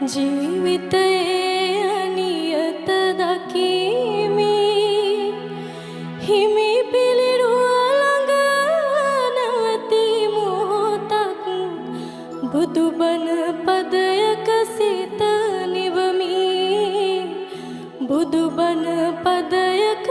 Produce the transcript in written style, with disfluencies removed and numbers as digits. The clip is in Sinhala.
ජීවිතයේ අනියත දකිමි හිමි පිළිරුව ළඟ නැවති මොහොතක් බුදුබණ පදයක සිත නිවමි බුදුබණ පදයක